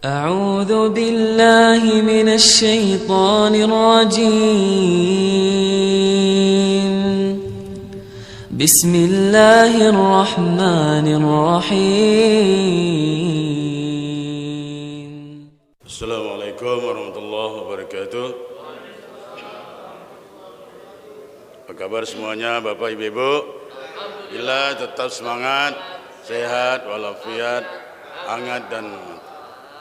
أعوذ بالله من الشيطان الرجيم. بسم الله الرحمن الرحيم. السلام عليكم ورحمة الله وبركاته. Apa kabar semuanya Bapak Ibu? Bila tetap semangat, sehat, walafiat, hangat dan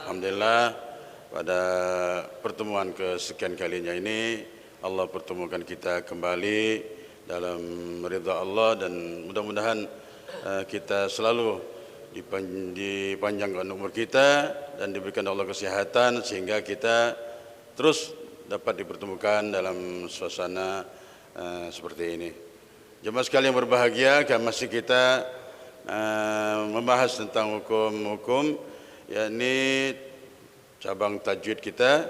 alhamdulillah pada pertemuan kesekian kalinya ini Allah pertemukan kita kembali dalam ridha Allah dan mudah-mudahan kita selalu dipanjangkan umur kita dan diberikan Allah kesehatan sehingga kita terus dapat dipertemukan dalam suasana seperti ini. Jemaah sekalian yang berbahagia, masih kita membahas tentang hukum-hukum, yakni cabang tajwid kita.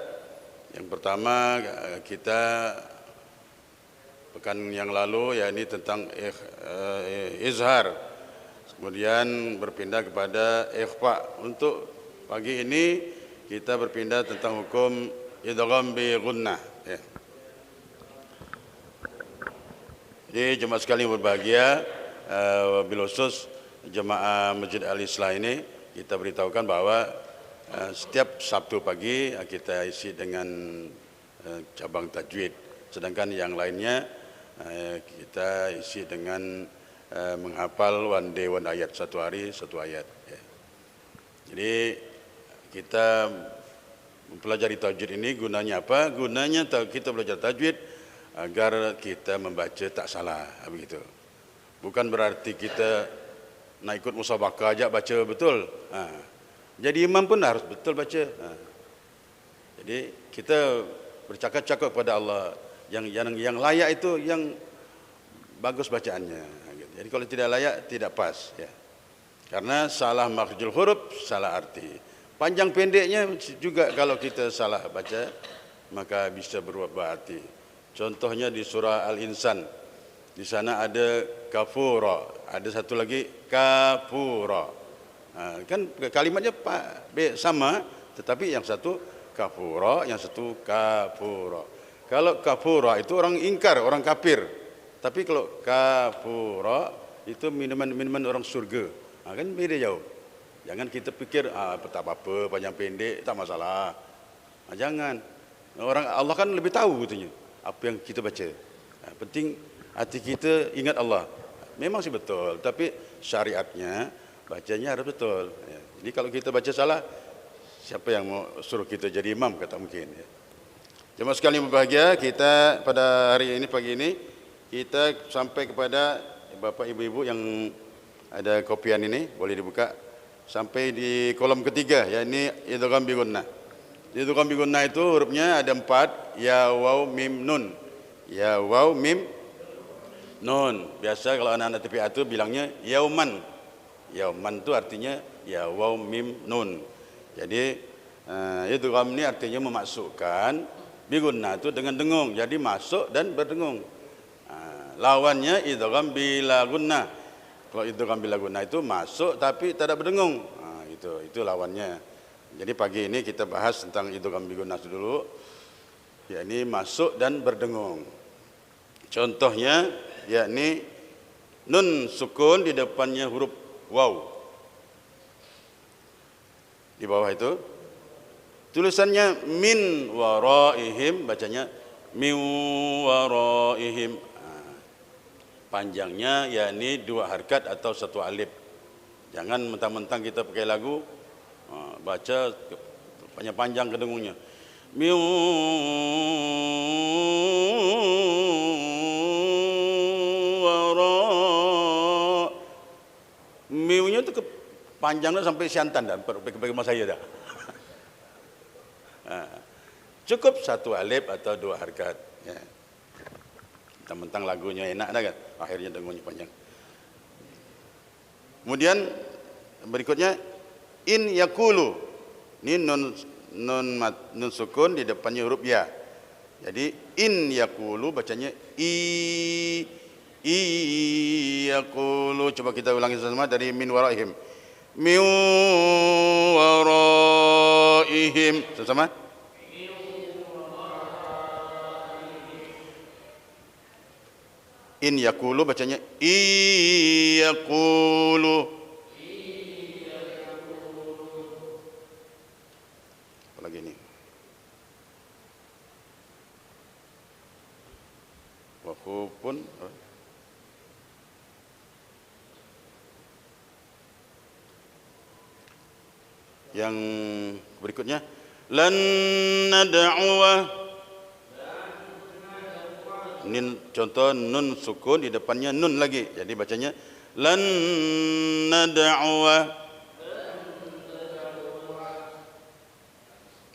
Yang pertama kita pekan yang lalu yakni tentang izhar, kemudian berpindah kepada ikhfa. Untuk pagi ini kita berpindah tentang hukum idgham bi gunnah ya. Jadi jemaah sekalian berbahagia, wabil khusus jemaah Masjid Al-Islah ini kita beritahukan bahwa setiap Sabtu pagi kita isi dengan cabang tajwid, sedangkan yang lainnya kita isi dengan menghafal one day one ayat, satu hari satu ayat ya. Jadi kita mempelajari tajwid ini gunanya apa? Gunanya kita belajar tajwid agar kita membaca tak salah, begitu. Bukan berarti kita nak ikut musabaqah aja baca betul. Jadi imam pun harus betul baca. Jadi kita bercakap-cakap kepada Allah yang layak itu yang bagus bacaannya. Jadi kalau tidak layak tidak pas ya. Karena salah makhrijul huruf, salah arti. Panjang pendeknya juga kalau kita salah baca maka bisa berubah arti. Contohnya di surah Al-Insan, di sana ada kafura, ada satu lagi kafura. Kan kalimatnya sama, tetapi yang satu kafura, yang satu kafura. Kalau kafura itu orang ingkar, orang kafir. Tapi kalau kafura itu minuman orang surga. Kan beda jauh. Jangan kita pikir tak apa-apa, panjang pendek tak masalah. Jangan. Orang Allah kan lebih tahu katanya apa yang kita baca. Penting hati kita ingat Allah. Memang sih betul, tapi syariatnya bacanya harus betul. Jadi kalau kita baca salah, siapa yang mau suruh kita jadi imam? Kata mungkin. Jemaah sekalian berbahagia, kita pada hari ini pagi ini kita sampai kepada bapak ibu-ibu yang ada kopian ini, boleh dibuka sampai di kolom ketiga, yakni idgham bi gunnah. Idgham bi gunnah itu hurufnya ada 4, ya waw mim nun. Ya waw mim nun. Biasa kalau anak-anak TPA itu bilangnya yauman. Yauman itu artinya ya waw mim nun. Jadi idgham ini artinya memasukkan, bi gunnah itu dengan dengung. Jadi masuk dan berdengung. Lawannya idgham bila gunnah. Kalau idgham bila gunnah itu masuk tapi tidak berdengung. Itu lawannya. Jadi pagi ini kita bahas tentang idgham bi gunnah dulu, yakni masuk dan berdengung. Contohnya yakni nun sukun di depannya huruf waw. Di bawah itu tulisannya min waraihim, bacanya min waraihim. Panjangnya yakni 2 harakat atau 1 alif. Jangan mentang-mentang kita pakai lagu baca panjang-panjang kedengungnya. Min wara. Miunya itu panjangnya sampai siantan dah, bagi saya dah. Cukup 1 alif atau 2 harakat ya. Mentang-mentang lagunya enak dah kan, akhirnya dengungnya panjang. Kemudian berikutnya in yakulu. Ini nun sukun di depannya huruf ya. Jadi in yakulu bacanya i yakulu. Coba kita ulangi sama dari min waraihim. Min waraihim wara'ihim. Sama-sama. In yaqulu bacanya yaqulu. Apa lagi ini? Wa khufun. Yang berikutnya lan nad'uwa. Nin, contoh nun sukun di depannya nun lagi, jadi bacanya lan nad'uwa.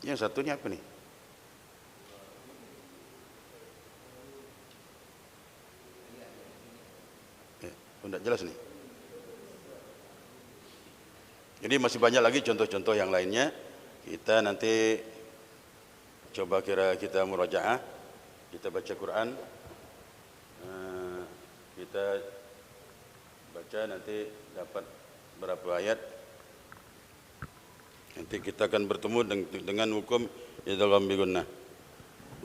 Yang satunya apa nih? Tidak jelas nih. Jadi masih banyak lagi contoh-contoh yang lainnya. Kita nanti coba kita murajaah, kita baca Quran, kita baca nanti dapat berapa ayat. Nanti kita akan bertemu dengan hukum idgham bi gunnah.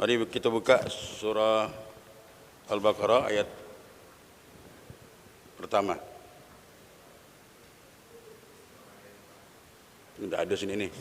Mari kita buka surah Al-Baqarah ayat pertama. Tidak ada sini nih.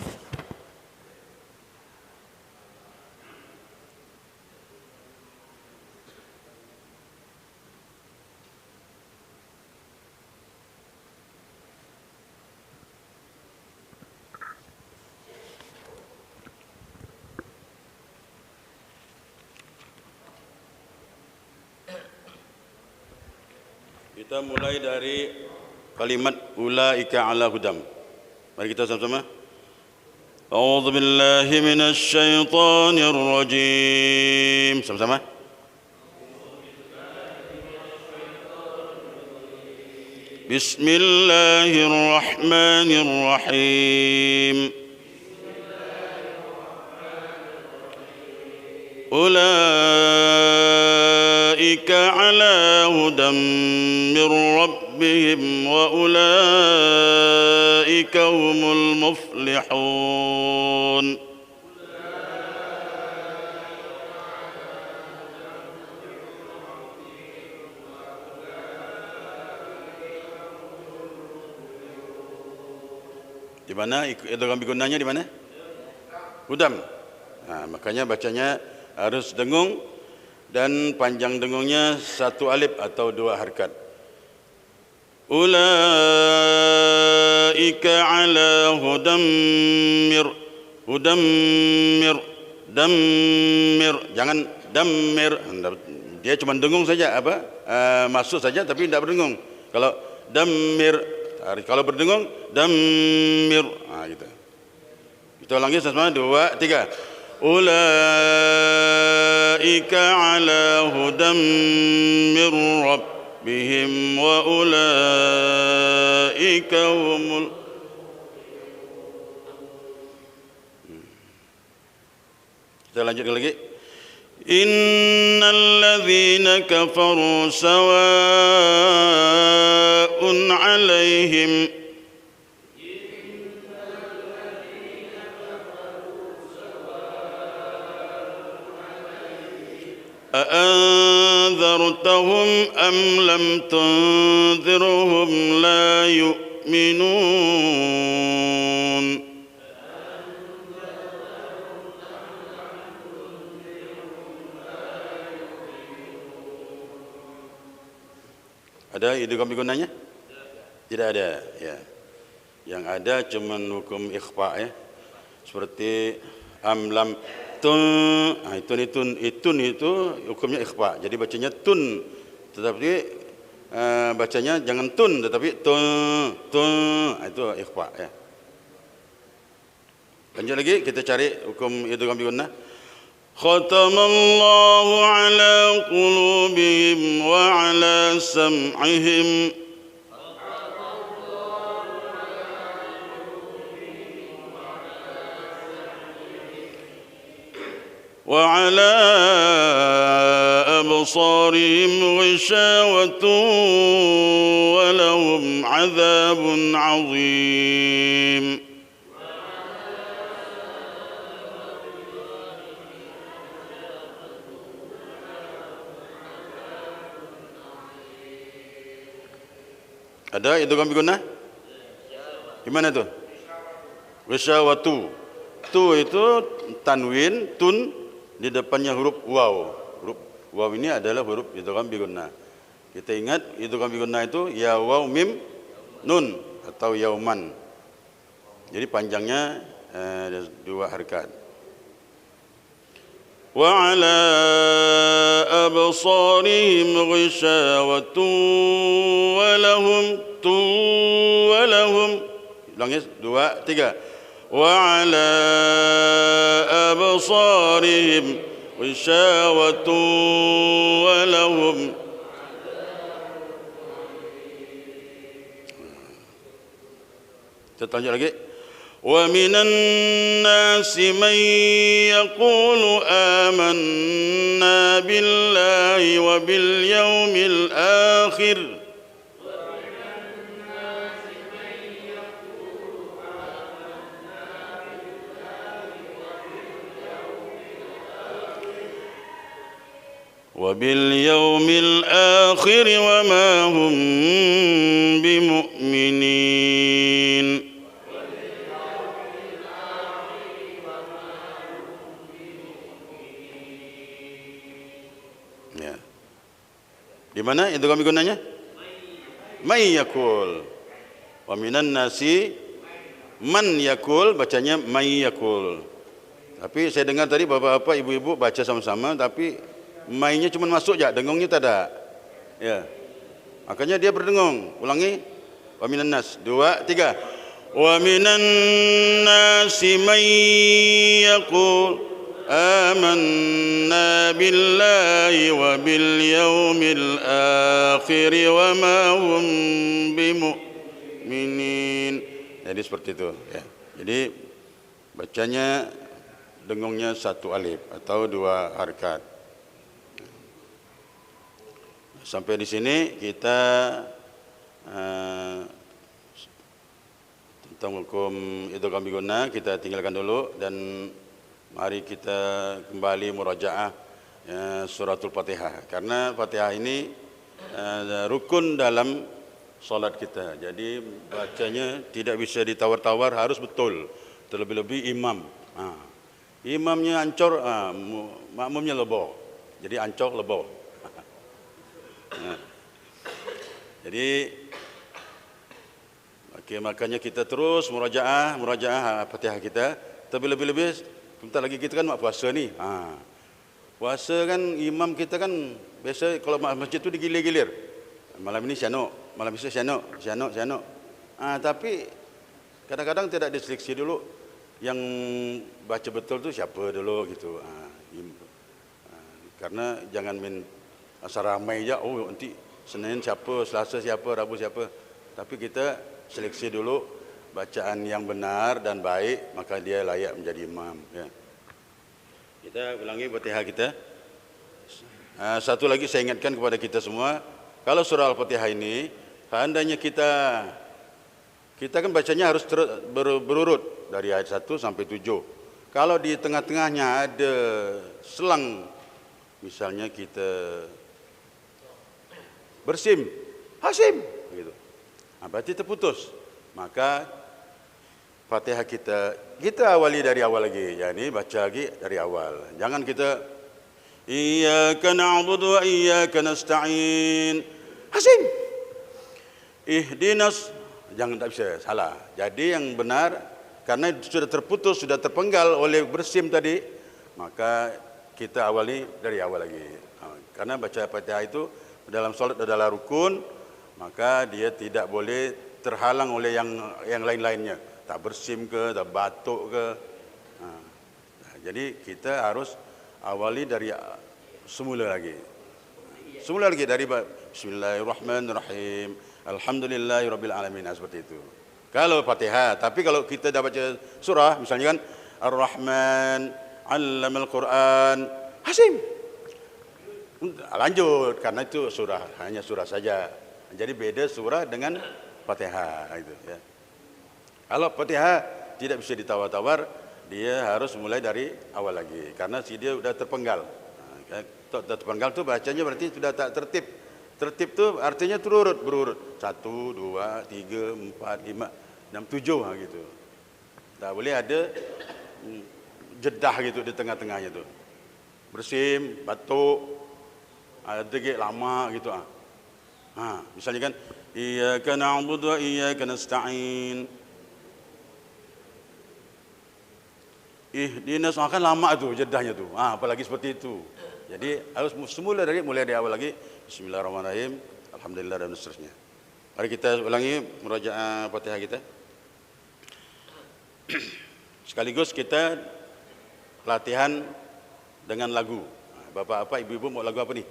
Kita mulai dari kalimat ulaika ala hudam. Mari kita sama-sama. A'udzu billahi minasy syaithanir rajim. Sama-sama. Bismillahirrahmanirrahim. Ulaika ala hudam min rabbihim wa ulaika humul muflihun. Di mana idgham bi gunnahnya di mana? Hudam. Nah, makanya bacanya harus dengung dan panjang dengungnya satu alif atau dua harkat. Ulaika ala hudam dammir, jangan dammir. Dia cuma dengung saja, masuk saja tapi tidak berdengung. Kalau dammir, kalau berdengung dammir. Gitu. Kita ulangi sama, 2, 3. Ulaika ala hudam min rabbihim wa ulaika humul. Kita lanjutkan lagi. Innal ladzina kafaru sawa'un 'alaihim أأنذرتهم أم لم تنذرهم لا يؤمنون. Ada idgham bi gunnahnya? Tidak ada, ya. Yang ada cuma hukum ikhfa, ya. Seperti amlam tun, itu hukumnya ikhfa. Jadi bacanya tun, tetapi bacanya jangan tun, tetapi tun, itu ikhfa, ya. Lanjut lagi, kita cari hukum idgham bi gunnah. Khatamallahu ala qulubihim wa ala sam'ihim وعلى أبصارهم غشاوة ولهم عذاب عظيم. Ada idgham bigunnah? Gimana tuh? Wisyawatu. Tu itu tanwin, tun di depannya huruf waw. Huruf waw ini adalah huruf idgham bigunnah. Kita ingat idgham bigunnah itu ya waw mim nun atau yauman. Jadi panjangnya dua harakat. Wa ala absarihim ghishawatun wa lahum ulangi 2 3 wa ala absarihim ghishawatun wa lahum kita lanjut lagi. وَمِنَ النَّاسِ مَن يَقُولُ آمَنَّا بِاللَّهِ وَبِالْيَوْمِ الْآخِرِ وَمَا هُمْ بِمُؤْمِنِينَ. Ya. Di mana itu kami gunanya? May yakul. Wa minan nasi man yakul, bacanya may yakul. Tapi saya dengar tadi bapak-bapak, ibu-ibu baca sama-sama, tapi maynya cuma masuk aja, dengungnya tak ada. Ya. Makanya dia berdengung. Ulangi. Wa minan nas. 2 3. Wa minan nasi may yakul آمنا بالله وباليوم الآخر وما هم بمؤمنين. Jadi seperti itu ya. Jadi bacanya dengungnya 1 alif atau 2 harakat. Sampai di sini kita tentang hukum idgham bigunnah kita tinggalkan dulu dan mari kita kembali murajaah suratul Fatihah, karena Fatihah ini rukun dalam salat kita. Jadi bacanya tidak bisa ditawar-tawar, harus betul. Terlebih-lebih imam. Imamnya ancor, makmumnya leboh. Jadi ancor leboh. Jadi makanya kita terus murajaah Fatihah kita. Terlebih-lebih bentar lagi kita kan mak puasa ni. Puasa kan imam kita kan biasa kalau masjid tu digilir-gilir. Malam ini syanuk, malam besok syanuk. Tapi kadang-kadang tidak diseleksi dulu yang baca betul tu siapa dulu gitu. Karena jangan main asal ramai je. Oh nanti Senin siapa, Selasa siapa, Rabu siapa. Tapi kita seleksi dulu bacaan yang benar dan baik, maka dia layak menjadi imam ya. Kita ulangi Fatihah kita. Satu lagi saya ingatkan kepada kita semua, kalau surah Al-Fatihah ini seandainya kita kan bacanya harus berurut dari ayat 1 sampai 7. Kalau di tengah-tengahnya ada selang, misalnya kita bersim hasim gitu, berarti terputus. Maka Fatihah kita awali dari awal lagi. Yani baca lagi dari awal. Jangan kita iyyaka na'budu wa iyyaka nasta'in. Hasim. Ihdinas, jangan, tak bisa, salah. Jadi yang benar, karena sudah terputus, sudah terpenggal oleh bersim tadi, maka kita awali dari awal lagi. Karena baca Fatihah itu dalam salat adalah rukun, maka dia tidak boleh terhalang oleh yang lain-lainnya. Tak bersim ke, tak batuk ke. Jadi kita harus awali dari semula lagi. Semula lagi dari Bismillahirrahmanirrahim. Alhamdulillahirabbil alamin, seperti itu. Kalau Fatihah, tapi kalau kita dah baca surah, misalnya kan Ar-Rahman, 'Allamal Quran, Hasim. Lanjut, karena itu surah, hanya surah saja. Jadi beda surah dengan Fatihah itu ya. Kalau Fatihah tidak bisa ditawar-tawar, dia harus mulai dari awal lagi, karena dia sudah terpenggal. Terpenggal tu bacanya berarti sudah tak tertib. Tertib tu artinya berurut. 1, 2, 3, 4, 5, 6, 7 gitu. Tak boleh ada jedah gitu di tengah-tengahnya tu. Bersim, batuk, ada gek lama gitu misalnya kan iyyaka na'budu wa iyyaka nasta'in. Ihdinas kan lama tu jedahnya tu. Apalagi seperti itu. Jadi harus semula mulai dari awal lagi. Bismillahirrahmanirrahim. Alhamdulillah dan seterusnya. Mari kita ulangi murajaah Fatihah kita. Sekaligus kita latihan dengan lagu. Bapak-bapak, ibu-ibu mau lagu apa nih?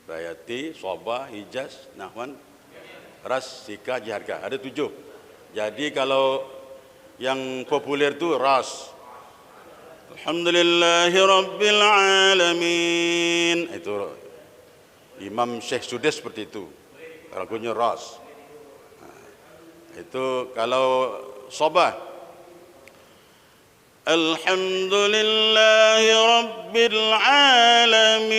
Bayati, Sobah, Hijaz, Nahwan, Ras, Sika, Jiharka. Ada 7. Jadi kalau yang populer tu Ras. Alhamdulillahi Rabbil Alamin. Itu Imam Syekh Sudes seperti itu. Lagunya Ras. Itu kalau Sobah. Alhamdulillahi Rabbil Alamin.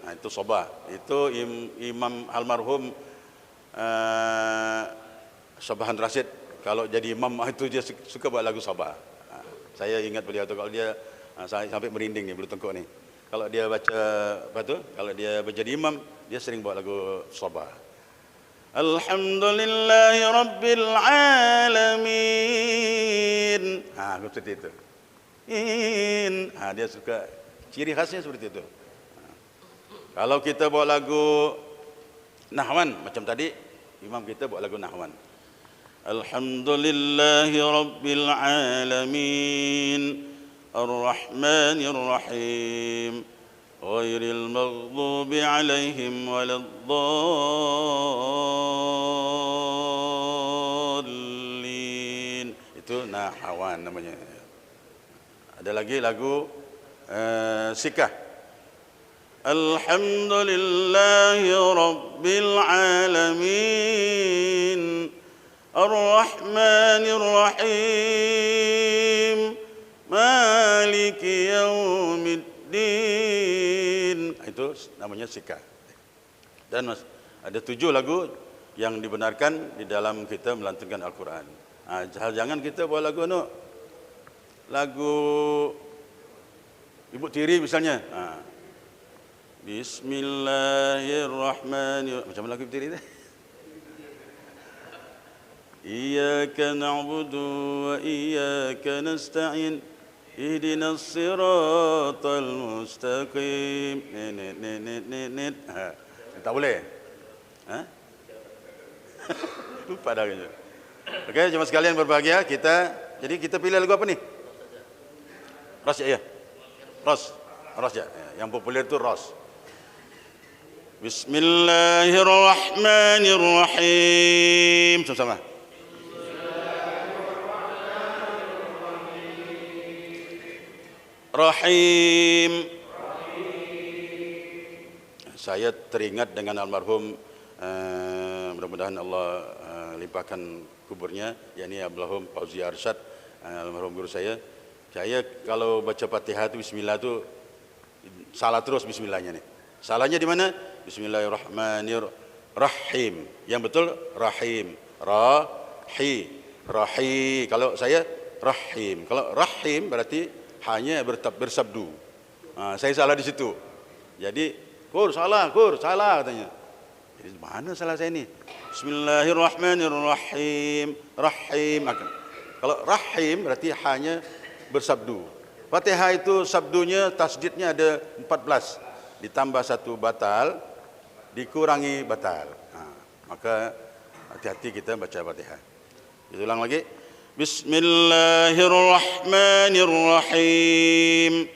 Itu Sobah. Itu Imam almarhum Sabahan Rasid. Kalau jadi imam itu dia suka buat lagu Sabah. Saya ingat beliau tu kalau dia sampai merinding ni bulu tengkuk ni. Kalau dia baca apa tu? Kalau dia menjadi imam, dia sering buat lagu Sabah. Alhamdulillahi Rabbil Alamin. Seperti itu. Dia suka ciri khasnya seperti itu. Kalau kita buat lagu Nahwan macam tadi, imam kita buat lagu Nahwan. Alhamdulillahi Rabbil Alamin Ar-Rahmanir Rahim Ghairil Maghdubi Alaihim Waladdallin. Itu Nahwan namanya. Ada lagi lagu Sikah. Alhamdulillahi Rabbil Alamin Ar-Rahmanir Rahim Maliki Yaumiddin. Itu namanya Sikah. Dan ada 7 lagu yang dibenarkan di dalam kita melantunkan Al-Quran. Jangan kita buat lagu lagu Ibu Tiri misalnya. Bismillahirrahmanirrahim. Macam lagu Ibu Tiri tu. Iyyaka na'budu wa iyyaka nasta'in ihdinas siratal mustaqim. Tak boleh. Lupa dah kayaknya. Okey, jemaah sekalian berbahagia, kita pilih lagu apa ni? Ras ya. Ras ya. Yang populer tu Ras. Bismillahirrahmanirrahim. Sama-sama. Rahim. Saya teringat dengan almarhum, mudah-mudahan Allah limpahkan kuburnya, yakni almarhum Fauzi Arsyad, almarhum guru saya. Saya kalau baca Fatihah itu bismillah tu salah terus bismillahnya nih. Salahnya di mana? Bismillahirrahmanirrahim. Yang betul rahim. Rahi. Kalau saya rahim. Kalau rahim berarti hanya bersabdu. Saya salah di situ. Jadi, kur salah katanya. Jadi mana salah saya ini? Bismillahirrahmanirrahim. Rahim. Kalau rahim berarti hanya bersabdu. Fatihah itu sabdunya, tasdidnya ada 14. Ditambah 1 batal, dikurangi batal. Maka hati-hati kita baca Fatihah. Kita ulang lagi. Bismillahirrahmanirrahim.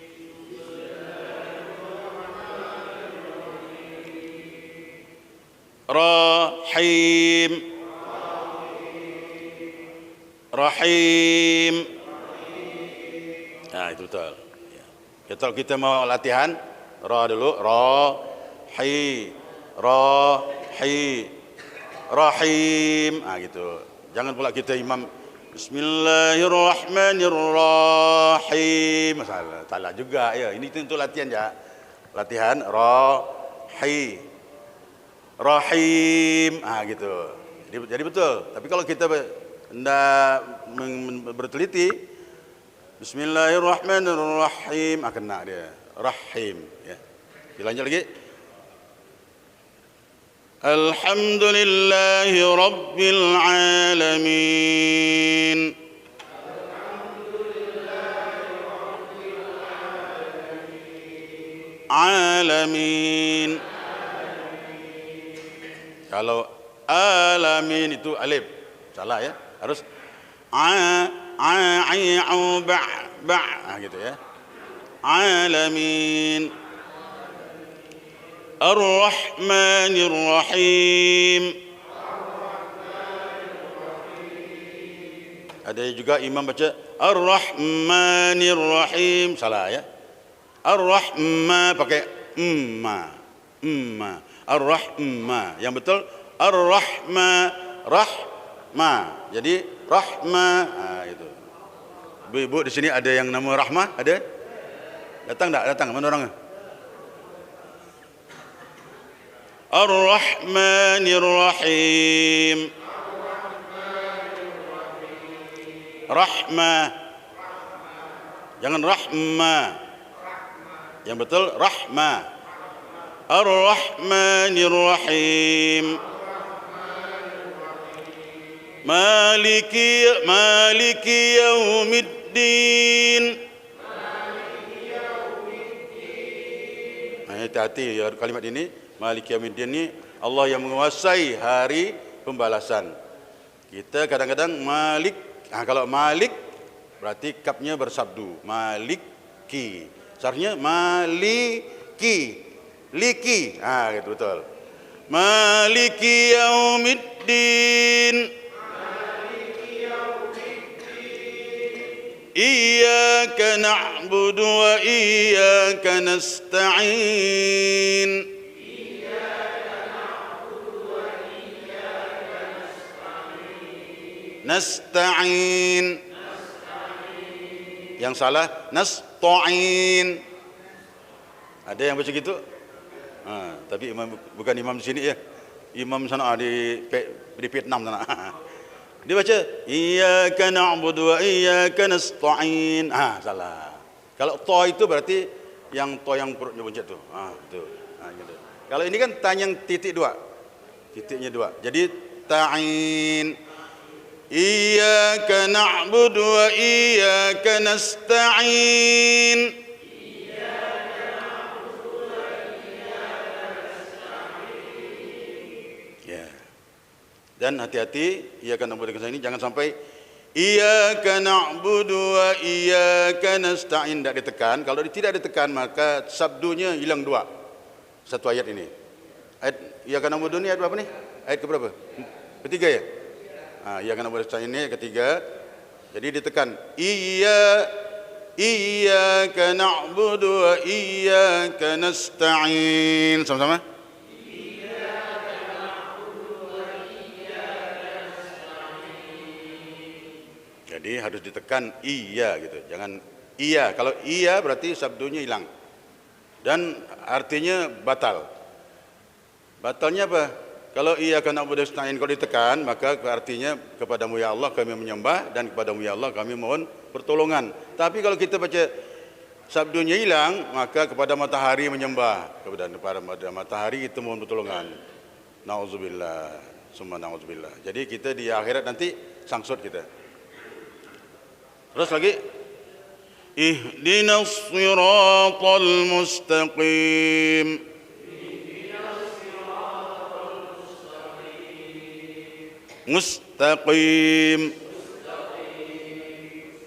Rahim. Itu betul. Kalau kita mau latihan, ra dulu, rahim. Gitu. Jangan pula kita imam Bismillahirrahmanirrahim. Masalah, salah juga ya. Ini untuk latihan ya. latihan rahim, gitu. Jadi betul. Tapi kalau kita hendak berteliti, Bismillahirrahmanirrahim, kena dia rahim. Ya. Dilanjut lagi. Alhamdulillahi Rabbil Alamin. Alamin. Kalau alamin itu alif, salah ya. Harus gitu ya. Alamin. Ar-Rahmanir Rahim. Ada juga imam baca Ar-Rahmanir Rahim, salah ya. Ar-Rahma pakai emma. Ar-Rahma. Yang betul Ar-Rahma, Rahma. Jadi Rahma, itu. Ibu di sini ada yang nama Rahma? Ada? Datang tak? Datang. Mana orangnya? Ar-Rahmanir Rahim. Rahma. Jangan Rahma. Yang betul Rahma. Ar-Rahmanir Rahim. Maliki Yaumiddin. Hati-hati ya kalimat ini. Maliki Yaumiddin ini Allah yang menguasai hari pembalasan. Kita kadang-kadang Malik. Kalau Malik berarti kapnya bersabdu. Maliki. Seharusnya Maliki. Liki. Gitu betul. Maliki Yaumiddin. Iyyaka na'budu wa iyyaka nasta'in. Nasta'in. Yang salah nasta'in. Ada yang baca gitu? Tapi imam, bukan imam di sini ya. Imam sana di Vietnam sana. Dia baca iyyaka na'budu wa iyyaka nasta'in. Salah. Kalau to itu berarti yang to yang perutnya buncit tuh. Itu. Gitu. Kalau ini kan ta yang titik dua. Titiknya dua. Jadi ta'in. Iyyaka na'budu wa iyyaka nasta'in. Dan hati-hati, iyyaka na'budu ini jangan sampai iyyaka na'budu wa iyyaka nasta'in tidak ditekan. Kalau tidak ditekan maka sabdunya hilang dua. Satu ayat ini. Ayat iyyaka na'budu ini ayat berapa nih? Ayat keberapa? Ketiga ya? Iyyaka na'budu nasta'in ini ketiga. Jadi ditekan iyyaka na'budu wa iyyaka nasta'in. Sama-sama. Jadi harus ditekan iya gitu. Jangan iya. Kalau iya berarti sabdunya hilang. Dan artinya batal. Batalnya apa? Kalau iyyaka na'budu nasta'in kalau ditekan, maka artinya kepadamu ya Allah kami menyembah dan kepadamu ya Allah kami mohon pertolongan. Tapi kalau kita baca sabdunya hilang, maka kepada matahari menyembah. Kepada matahari kita mohon pertolongan. Nauzubillah. Summa nauzubillah. Jadi kita di akhirat nanti sangsut kita. Terus lagi ihdinas siratal mustaqim. Mustaqim.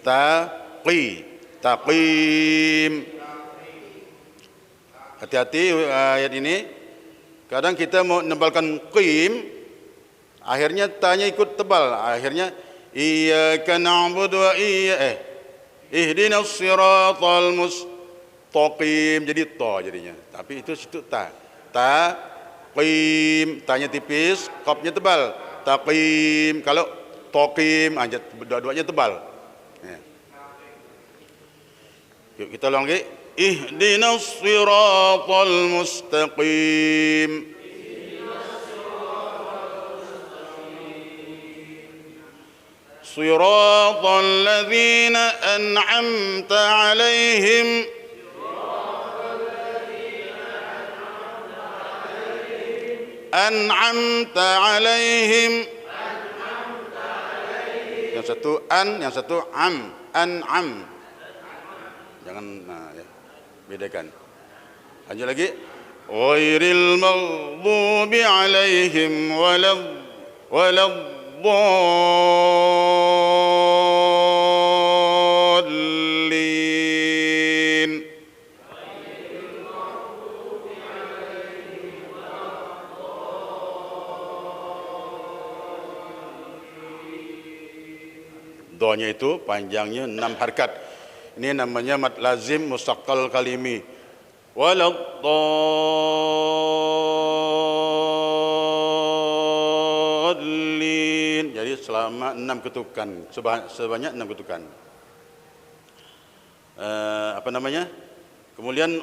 Taqim. Hati-hati ayat ini. Kadang kita mau nebalkan qim, akhirnya tanya ikut tebal. Akhirnya iyyaka na'budu wa ihdinas siratal mustaqim. Jadi to jadinya. Tapi itu situ ta. Qim, tanya tipis, qafnya tebal. Taqim. Kalau taqim, dua-duanya tebal. Ya. Yuk kita ulang lagi. اهدنا الصراط المستقيم صراط الذين أنعمت عليهم أنعمت عليهم. Yang satu an, yang satu am, an'am. Jangan ya, bedakan. Lanjut lagi. Ghairil maghdubi alaihim waladdallin. Doanya itu panjangnya 6 harkat. Ini namanya mad lazim mustaqqal kalimi. Waladdallin. Jadi selama 6 ketukan, sebanyak 6 ketukan. Apa namanya? Kemudian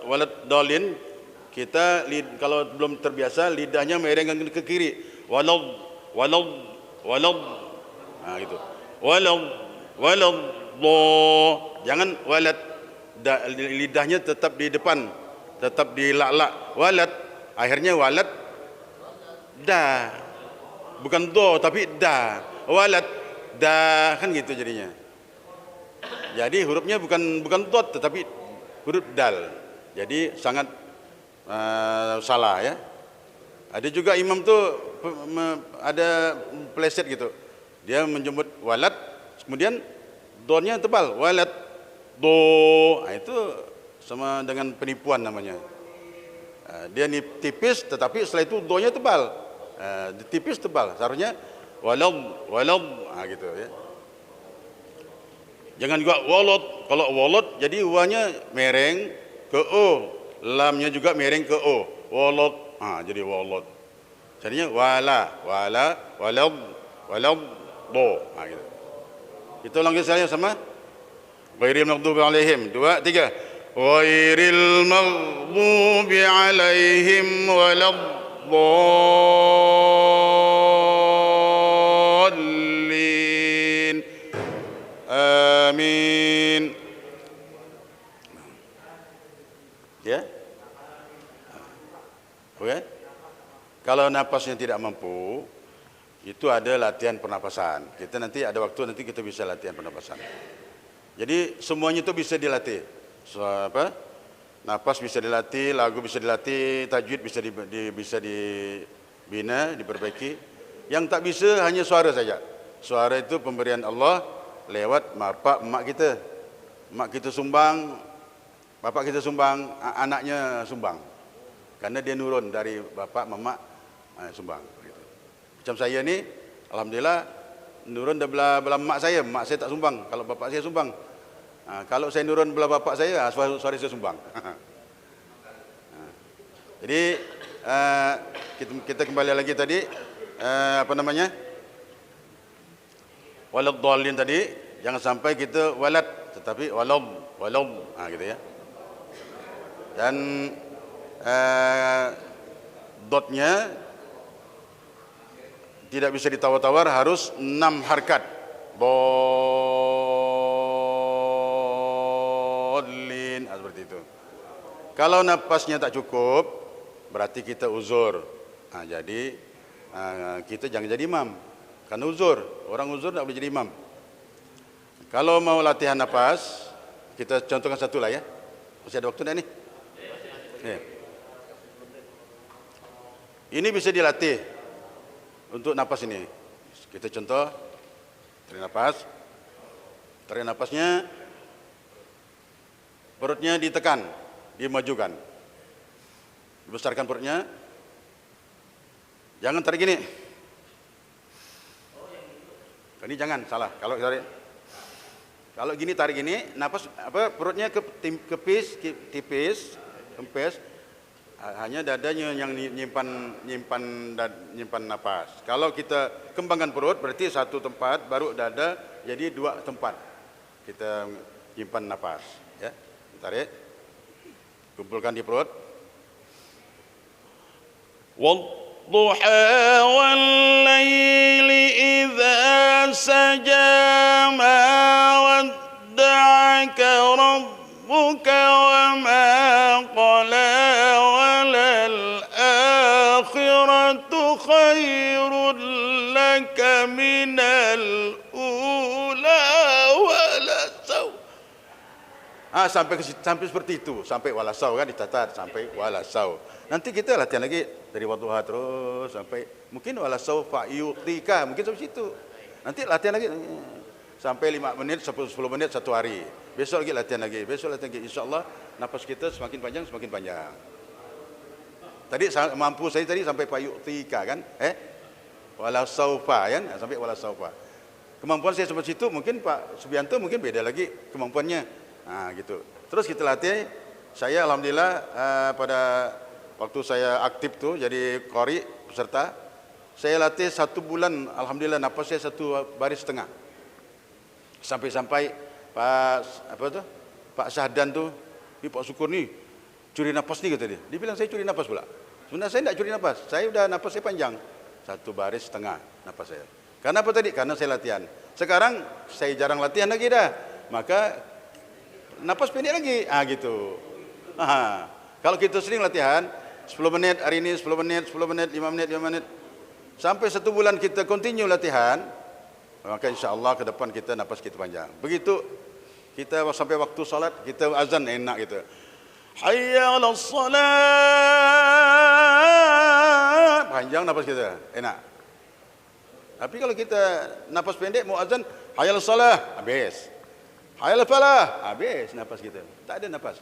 waladdallin, kita kalau belum terbiasa lidahnya merengkan ke kiri. Walad. Nah, gitu. Walad. Jangan walad, lidahnya tetap di depan, tetap di lak-lak. Walad, akhirnya walad da, bukan do tapi da. Walad da, kan gitu jadinya. Jadi hurufnya bukan dot tetapi huruf dal. Jadi sangat salah ya. Ada juga imam tuh ada pleset gitu. Dia menjemput walad, kemudian donya tebal, walad do. Nah, itu sama dengan penipuan namanya. Dia tipis tetapi setelah itu donya tebal. Tipis tebal. Seharusnya walad. Nah, gitu ya. Jangan juga walad. Kalau walad jadi wanya mereng ke o, lamnya juga mereng ke o. Walad. Ah, jadi walad. Jadinya walad do. Ah, gitu. Itu ulangi saya sama. Ghairil maghdubi alaihim. 2, 3. Ghairil maghdubi alaihim waladdallin. Amin. Ya. Oke. Kalau napasnya tidak mampu, itu ada latihan pernapasan. Kita nanti ada waktu nanti kita bisa latihan pernapasan. Jadi semuanya itu bisa dilatih. Napas bisa dilatih, lagu bisa dilatih, tajwid bisa dibina, diperbaiki. Yang tak bisa hanya suara saja. Suara itu pemberian Allah lewat bapak emak kita. Mak kita sumbang, bapak kita sumbang, anaknya sumbang. Karena dia nurun dari bapak, mamak, sumbang. Macam saya ni, alhamdulillah nurun belah mak saya tak sumbang. Kalau bapak saya sumbang. Kalau saya nurun belah bapak saya, suara saya sumbang. Jadi kita kembali lagi tadi, apa namanya? Waladdallin tadi, jangan sampai kita walad, tetapi walad, gitu ya. Dan dotnya tidak bisa ditawar-tawar, harus 6 harkat. Dolin, seperti itu. Kalau napasnya tak cukup, berarti kita uzur. Jadi kita jangan jadi imam. Karena uzur, orang uzur tak boleh jadi imam. Kalau mau latihan napas, kita contohkan satu lah ya. Masih ada waktu dah ni? Ini bisa dilatih untuk napas ini. Kita contoh tarik napas. Tarik napasnya, perutnya ditekan, dimajukan. Dibesarkan perutnya. Jangan tarik gini. Ini jangan, salah. Kalau gini tarik gini, napas perutnya tipis, kempes. Hanya dadanya yang nyimpan napas. Kalau kita kembangkan perut, berarti satu tempat, baru dada, jadi 2 tempat kita nyimpan napas. Ya, tarik. Kumpulkan di perut. والضحى والليل إذا سجى ما ودعك ربك وما قلى وللآخرة خير لك من الأولى ولسوف. Sampai seperti itu, sampai walasau kan dicatat, sampai walasau. Nanti kita latihan lagi dari wadduha terus sampai mungkin walasau fa'yutika, mungkin sampai situ. Nanti latihan lagi sampai 5 menit, 10 menit satu hari. Besok lagi latihan lagi, besok latihan lagi. Insyaallah napas kita semakin panjang semakin panjang. Tadi mampu saya tadi sampai fa'yutika kan? Walasaufa kan? Sampai walasaufa. Kemampuan saya sampai situ, mungkin Pak Subianto mungkin beda lagi kemampuannya. Nah, gitu. Terus kita latih. Saya alhamdulillah pada waktu saya aktif tuh jadi qori peserta, saya latih 1 bulan, alhamdulillah napas saya 1 baris setengah. Sampai-sampai Pak Syahdan tuh, Pak Syukur nih curi napas nih kata dia. Dia bilang saya curi napas pula. Sebenarnya saya tidak curi napas. Saya udah napas saya panjang. 1 baris setengah napas saya. Karena apa tadi? Karena saya latihan. Sekarang saya jarang latihan lagi dah. Maka napas pendek lagi, gitu. Kalau kita sering latihan 10 menit hari ini, 10 menit, 10 menit, 5 menit, 5 menit, sampai 1 bulan kita continue latihan, maka insyaAllah ke depan kita napas kita panjang. Begitu kita sampai waktu salat kita azan enak gitu. Hayya 'alas salat. Panjang napas kita, enak. Tapi kalau kita napas pendek mau azan, hayya 'alas salat, habis. Hayal falah, habis napas kita. Tak ada napas.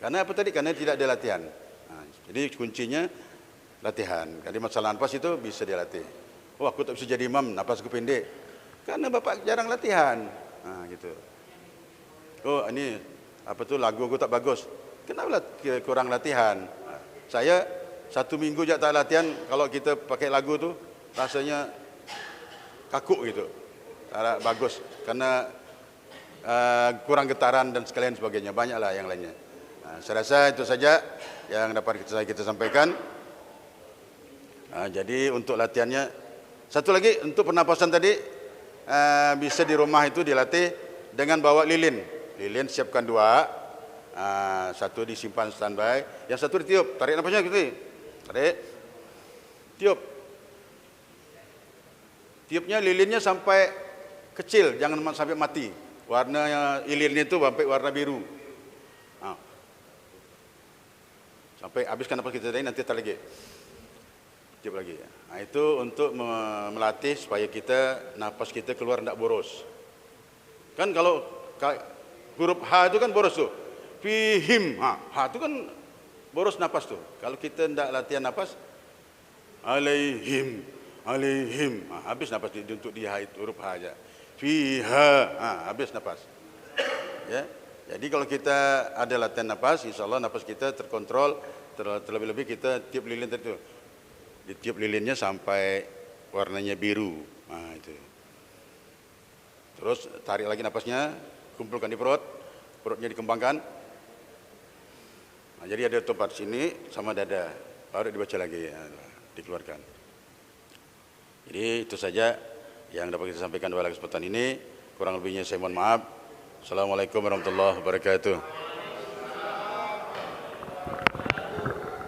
Karena apa tadi? Karena tidak ada latihan. Jadi kuncinya latihan. Kalau masalah napas itu bisa dilatih. Oh, aku tak bisa jadi imam, napasku pendek. Karena bapak jarang latihan. Gitu. Oh, ini apa tuh lagu aku tak bagus. Kenapa kurang latihan? Saya 1 minggu je tak latihan. Kalau kita pakai lagu tu rasanya kaku gitu. Tak bagus. Karena kurang getaran dan sekalian sebagainya, banyaklah yang lainnya. Saya rasa itu saja yang dapat kita sampaikan. Jadi untuk latihannya, satu lagi untuk pernapasan tadi bisa di rumah itu dilatih dengan bawa lilin. Lilin siapkan 2, 1 disimpan standby, yang 1 ditiup, tarik napasnya gitu, tarik, tiup. Tiupnya lilinnya sampai kecil, jangan sampai mati. Warna lilin itu sampai warna biru. Sampai habiskan napas kita tadi, nanti tak lagi. Tiup lagi. Itu untuk melatih supaya kita napas kita keluar tidak boros. Kan kalau huruf H itu kan boros tuh. Fihim. H itu kan boros napas tuh. Kalau kita tidak latihan napas, alaihim, alaihim. Habis napas untuk di H itu, huruf H aja. Fiha, habis napas. Ya, jadi kalau kita ada latihan napas, insyaallah napas kita terkontrol. Terlebih-lebih kita tiup lilin itu, ditiup lilinnya sampai warnanya biru. Itu. Terus tarik lagi napasnya, kumpulkan di perut, perutnya dikembangkan. Jadi ada tempat sini sama dada, baru dibaca lagi, dikeluarkan. Jadi itu saja yang dapat kita sampaikan pada kesempatan ini. Kurang lebihnya saya mohon maaf. Assalamualaikum warahmatullahi wabarakatuh.